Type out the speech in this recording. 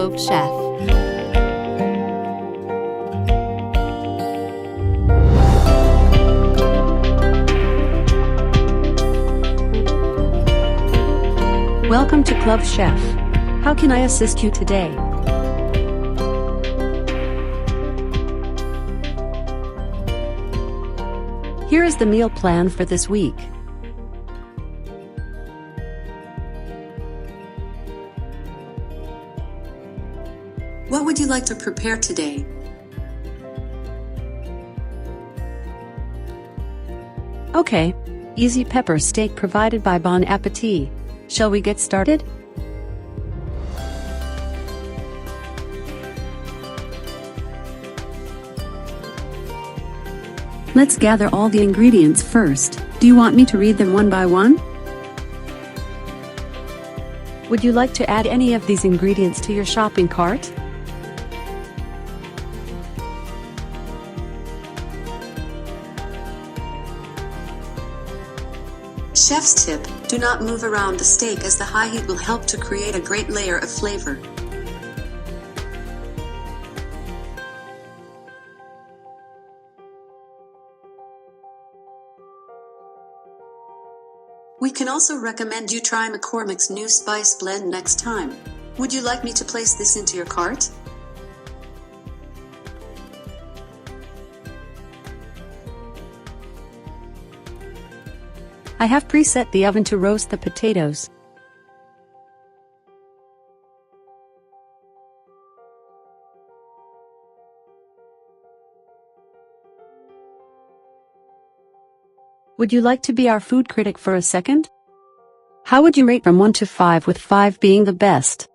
Klove Chef. Welcome to Klove Chef. How can I assist you today? Here is the meal plan for this week. What would you like to prepare today? Okay, easy pepper steak provided by Bon Appetit. Shall we get started? Let's gather all the ingredients first. Do you want me to read them one by one? Would you like to add any of these ingredients to your shopping cart? Chef's tip: do not move around the steak as the high heat will help to create a great layer of flavor. We can also recommend you try McCormick's new spice blend next time. Would you like me to place this into your cart? I have preset the oven to roast the potatoes. Would you like to be our food critic for a second? How would you rate from 1 to 5, with 5 being the best?